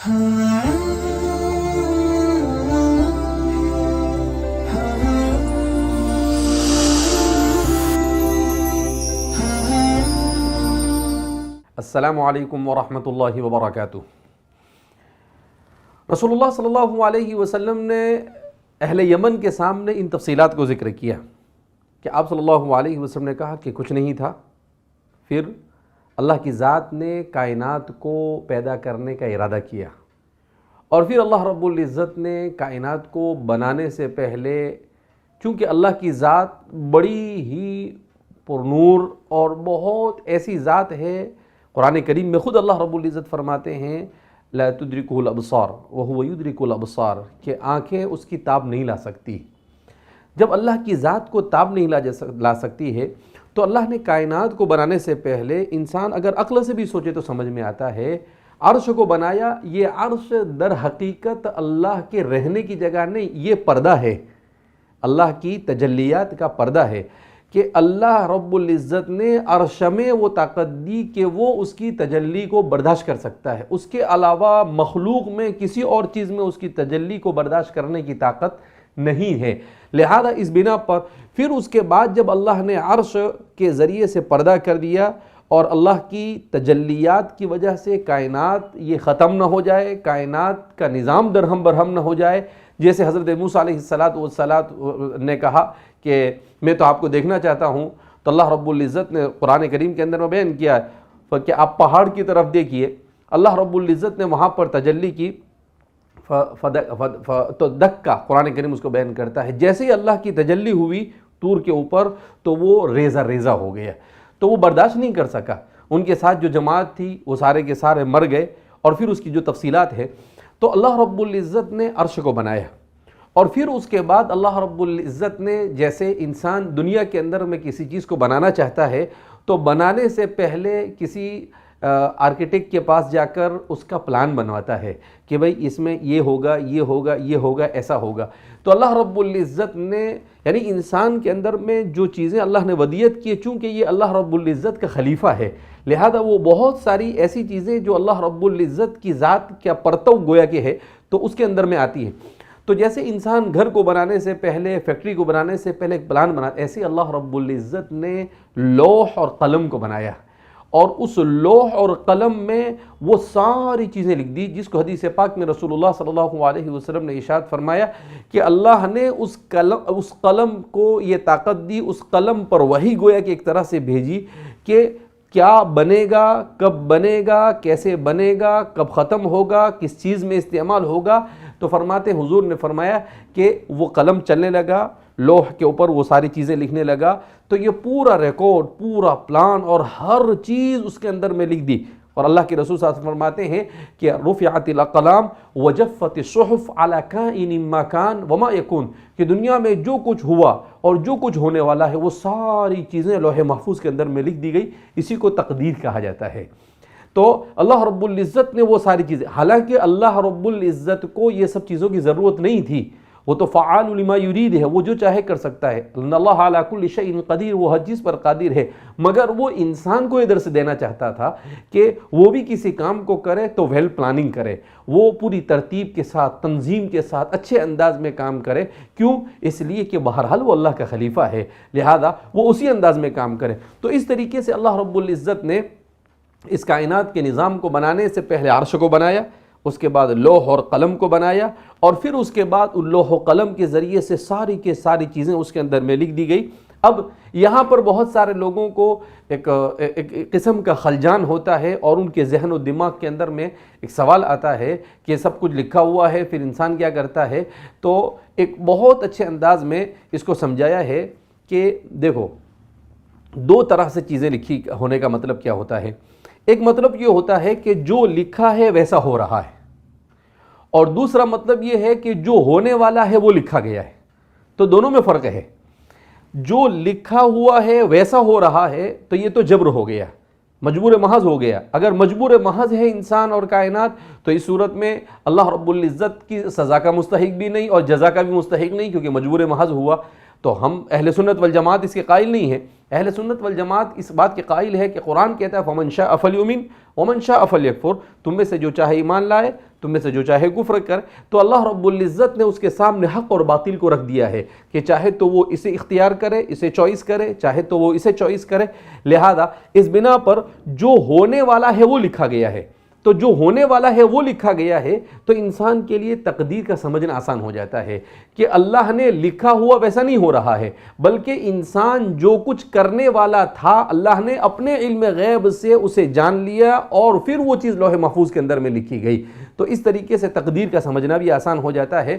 السلام علیکم ورحمۃ اللہ وبرکاتہ۔ رسول اللہ صلی اللہ علیہ وسلم نے اہل یمن کے سامنے ان تفصیلات کو ذکر کیا کہ آپ صلی اللہ علیہ وسلم نے کہا کہ کچھ نہیں تھا، پھر اللہ کی ذات نے کائنات کو پیدا کرنے کا ارادہ کیا، اور پھر اللہ رب العزت نے کائنات کو بنانے سے پہلے، چونکہ اللہ کی ذات بڑی ہی پرنور اور بہت ایسی ذات ہے، قرآن کریم میں خود اللہ رب العزت فرماتے ہیں لا تدرکہ الابصار وہو یدرک الابصار، کہ آنکھیں اس کی تاب نہیں لا سکتی۔ جب اللہ کی ذات کو تاب نہیں لا سکتی ہے تو اللہ نے کائنات کو بنانے سے پہلے، انسان اگر عقل سے بھی سوچے تو سمجھ میں آتا ہے، عرش کو بنایا۔ یہ عرش در حقیقت اللہ کے رہنے کی جگہ نہیں، یہ پردہ ہے، اللہ کی تجلیات کا پردہ ہے کہ اللہ رب العزت نے عرش میں وہ طاقت دی کہ وہ اس کی تجلی کو برداشت کر سکتا ہے، اس کے علاوہ مخلوق میں کسی اور چیز میں اس کی تجلی کو برداشت کرنے کی طاقت نہیں ہے۔ لہذا اس بنا پر پھر اس کے بعد جب اللہ نے عرش کے ذریعے سے پردہ کر دیا اور اللہ کی تجلیات کی وجہ سے کائنات یہ ختم نہ ہو جائے، کائنات کا نظام درہم برہم نہ ہو جائے، جیسے حضرت موسیٰ علیہ السلام نے کہا کہ میں تو آپ کو دیکھنا چاہتا ہوں، تو اللہ رب العزت نے قرآن کریم کے اندر میں بیان کیا ہے کہ آپ پہاڑ کی طرف دیکھیے، اللہ رب العزت نے وہاں پر تجلی کی تو دکا، قرآن کریم اس کو بیان کرتا ہے، جیسے ہی اللہ کی تجلی ہوئی طور کے اوپر تو وہ ریزہ ریزہ ہو گیا، تو وہ برداشت نہیں کر سکا، ان کے ساتھ جو جماعت تھی وہ سارے کے سارے مر گئے۔ اور پھر اس کی جو تفصیلات ہے تو اللہ رب العزت نے عرش کو بنایا، اور پھر اس کے بعد اللہ رب العزت نے، جیسے انسان دنیا کے اندر میں کسی چیز کو بنانا چاہتا ہے تو بنانے سے پہلے کسی آرکیٹیکٹ کے پاس جا کر اس کا پلان بنواتا ہے کہ بھئی اس میں یہ ہوگا، یہ ہوگا، یہ ہوگا، ایسا ہوگا۔ تو اللہ رب العزت نے، یعنی انسان کے اندر میں جو چیزیں اللہ نے ودیت کی، چونکہ یہ اللہ رب العزت کا خلیفہ ہے، لہذا وہ بہت ساری ایسی چیزیں جو اللہ رب العزت کی ذات کا پرتو گویا کہ ہے تو اس کے اندر میں آتی ہے۔ تو جیسے انسان گھر کو بنانے سے پہلے، فیکٹری کو بنانے سے پہلے ایک پلان بناتا، ایسے اللہ رب العزت نے لوح اور قلم کو بنایا، اور اس لوح اور قلم میں وہ ساری چیزیں لکھ دی، جس کو حدیث پاک میں رسول اللہ صلی اللہ علیہ وسلم نے ارشاد فرمایا کہ اللہ نے اس قلم کو یہ طاقت دی، اس قلم پر وحی گویا کہ ایک طرح سے بھیجی کہ کیا بنے گا، کب بنے گا، کیسے بنے گا، کب ختم ہوگا، کس چیز میں استعمال ہوگا۔ تو فرماتے حضور نے فرمایا کہ وہ قلم چلنے لگا، لوح کے اوپر وہ ساری چیزیں لکھنے لگا، تو یہ پورا ریکارڈ، پورا پلان اور ہر چیز اس کے اندر میں لکھ دی۔ اور اللہ کے رسول صلی اللہ علیہ وسلم فرماتے ہیں کہ رفعت الاقلام وجفت الصحف علی کائن ما کان وما یکون، کہ دنیا میں جو کچھ ہوا اور جو کچھ ہونے والا ہے وہ ساری چیزیں لوح محفوظ کے اندر میں لکھ دی گئی، اسی کو تقدیر کہا جاتا ہے۔ تو اللہ رب العزت نے وہ ساری چیزیں، حالانکہ اللہ رب العزت کو یہ سب چیزوں کی ضرورت نہیں تھی، وہ تو فعال لما یرید ہے، وہ جو چاہے کر سکتا ہے، اللہ علی کل شیء قدیر، وہ ہر چیز پر قادر ہے، مگر وہ انسان کو ادھر سے دینا چاہتا تھا کہ وہ بھی کسی کام کو کرے تو ویل پلاننگ کرے، وہ پوری ترتیب کے ساتھ، تنظیم کے ساتھ اچھے انداز میں کام کرے۔ کیوں؟ اس لیے کہ بہرحال وہ اللہ کا خلیفہ ہے، لہذا وہ اسی انداز میں کام کرے۔ تو اس طریقے سے اللہ رب العزت نے اس کائنات کے نظام کو بنانے سے پہلے عرش کو بنایا، اس کے بعد لوح اور قلم کو بنایا، اور پھر اس کے بعد ان لوح و قلم کے ذریعے سے ساری کے ساری چیزیں اس کے اندر میں لکھ دی گئی۔ اب یہاں پر بہت سارے لوگوں کو ایک قسم کا خلجان ہوتا ہے، اور ان کے ذہن و دماغ کے اندر میں ایک سوال آتا ہے کہ سب کچھ لکھا ہوا ہے، پھر انسان کیا کرتا ہے؟ تو ایک بہت اچھے انداز میں اس کو سمجھایا ہے کہ دیکھو، دو طرح سے چیزیں لکھی ہونے کا مطلب کیا ہوتا ہے۔ ایک مطلب یہ ہوتا ہے کہ جو لکھا ہے ویسا ہو رہا ہے، اور دوسرا مطلب یہ ہے کہ جو ہونے والا ہے وہ لکھا گیا ہے۔ تو دونوں میں فرق ہے۔ جو لکھا ہوا ہے ویسا ہو رہا ہے تو یہ تو جبر ہو گیا، مجبور محض ہو گیا۔ اگر مجبور محض ہے انسان اور کائنات تو اس صورت میں اللہ رب العزت کی سزا کا مستحق بھی نہیں اور جزا کا بھی مستحق نہیں، کیونکہ مجبور محض ہوا۔ تو ہم اہل سنت والجماعت اس کے قائل نہیں ہیں۔ اہل سنت والجماعت اس بات کے قائل ہے کہ قرآن کہتا ہے فَمَنْ شَاءَ فَلْيُؤْمِنْ وَمَنْ شَاءَ فَلْيَكْفُرْ، تم میں سے جو چاہے ایمان لائے، تم میں سے جو چاہے کفر کر، تو اللہ رب العزت نے اس کے سامنے حق اور باطل کو رکھ دیا ہے کہ چاہے تو وہ اسے اختیار کرے، اسے چوائس کرے، چاہے تو وہ اسے چوائس کرے۔ لہذا اس بنا پر جو ہونے والا ہے وہ لکھا گیا ہے، تو جو ہونے والا ہے وہ لکھا گیا ہے، تو انسان کے لیے تقدیر کا سمجھنا آسان ہو جاتا ہے کہ اللہ نے لکھا ہوا ویسا نہیں ہو رہا ہے، بلکہ انسان جو کچھ کرنے والا تھا اللہ نے اپنے علم غیب سے اسے جان لیا اور پھر وہ چیز لوح محفوظ کے اندر میں لکھی گئی۔ تو اس طریقے سے تقدیر کا سمجھنا بھی آسان ہو جاتا ہے۔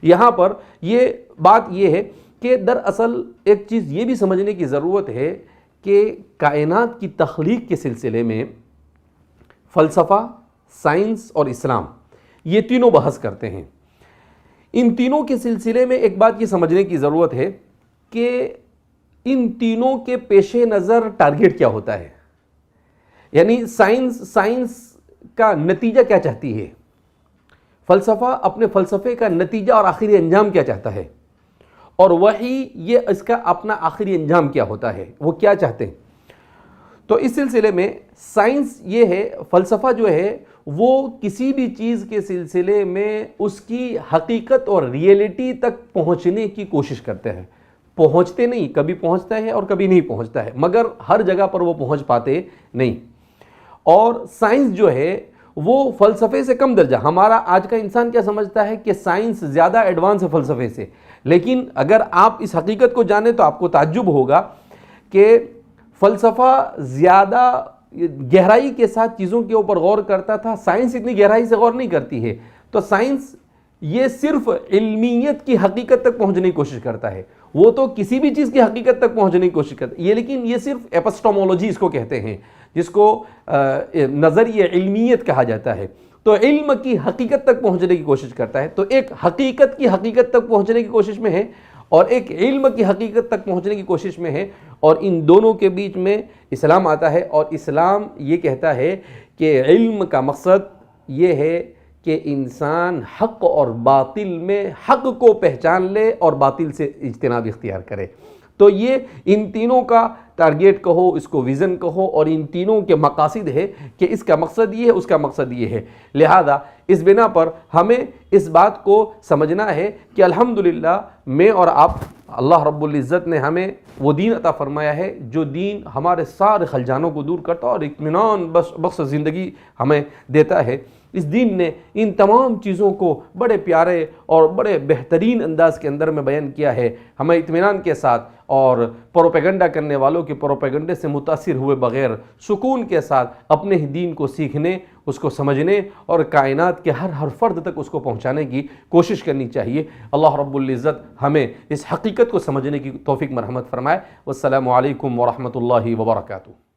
یہاں پر یہ بات یہ ہے کہ دراصل ایک چیز یہ بھی سمجھنے کی ضرورت ہے کہ کائنات کی تخلیق کے سلسلے میں فلسفہ، سائنس اور اسلام یہ تینوں بحث کرتے ہیں۔ ان تینوں کے سلسلے میں ایک بات یہ سمجھنے کی ضرورت ہے کہ ان تینوں کے پیش نظر ٹارگیٹ کیا ہوتا ہے، یعنی سائنس کا نتیجہ کیا چاہتی ہے، فلسفہ اپنے فلسفے کا نتیجہ اور آخری انجام کیا چاہتا ہے، اور وحی یہ اس کا اپنا آخری انجام کیا ہوتا ہے، وہ کیا چاہتے ہیں۔ تو اس سلسلے میں سائنس یہ ہے، فلسفہ جو ہے وہ کسی بھی چیز کے سلسلے میں اس کی حقیقت اور ریئلٹی تک پہنچنے کی کوشش کرتے ہیں۔ پہنچتے نہیں، کبھی پہنچتا ہے اور کبھی نہیں پہنچتا ہے، مگر ہر جگہ پر وہ پہنچ پاتے نہیں۔ اور سائنس جو ہے وہ فلسفے سے کم درجہ، ہمارا آج کا انسان کیا سمجھتا ہے کہ سائنس زیادہ ایڈوانس ہے فلسفے سے، لیکن اگر آپ اس حقیقت کو جانیں تو آپ کو تعجب ہوگا کہ فلسفہ زیادہ گہرائی کے ساتھ چیزوں کے اوپر غور کرتا تھا، سائنس اتنی گہرائی سے غور نہیں کرتی ہے۔ تو سائنس یہ صرف علمیت کی حقیقت تک پہنچنے کی کوشش کرتا ہے، وہ تو کسی بھی چیز کی حقیقت تک پہنچنے کی کوشش کرتا ہے، لیکن یہ صرف ایپسٹومولوجی اس کو کہتے ہیں، جس کو نظریہ علمیت کہا جاتا ہے۔ تو علم کی حقیقت تک پہنچنے کی کوشش کرتا ہے، تو ایک حقیقت کی حقیقت تک پہنچنے کی کوشش میں ہے اور ایک علم کی حقیقت تک پہنچنے کی کوشش میں ہے، اور ان دونوں کے بیچ میں اسلام آتا ہے، اور اسلام یہ کہتا ہے کہ علم کا مقصد یہ ہے کہ انسان حق اور باطل میں حق کو پہچان لے اور باطل سے اجتناب اختیار کرے۔ تو یہ ان تینوں کا ٹارگیٹ کہو، اس کو ویژن کہو، اور ان تینوں کے مقاصد ہے کہ اس کا مقصد یہ ہے، اس کا مقصد یہ ہے۔ لہذا اس بنا پر ہمیں اس بات کو سمجھنا ہے کہ الحمدللہ میں اور آپ، اللہ رب العزت نے ہمیں وہ دین عطا فرمایا ہے جو دین ہمارے سارے خلجانوں کو دور کرتا اور اطمینان بخش زندگی ہمیں دیتا ہے۔ اس دین نے ان تمام چیزوں کو بڑے پیارے اور بڑے بہترین انداز کے اندر میں بیان کیا ہے، ہمیں اطمینان کے ساتھ اور پروپیگنڈا کرنے والوں کے پروپیگنڈے سے متاثر ہوئے بغیر سکون کے ساتھ اپنے ہی دین کو سیکھنے، اس کو سمجھنے اور کائنات کے ہر فرد تک اس کو پہنچانے کی کوشش کرنی چاہیے۔ اللہ رب العزت ہمیں اس حقیقت کو سمجھنے کی توفیق مرحمت فرمائے۔ والسلام علیکم ورحمۃ اللہ وبرکاتہ۔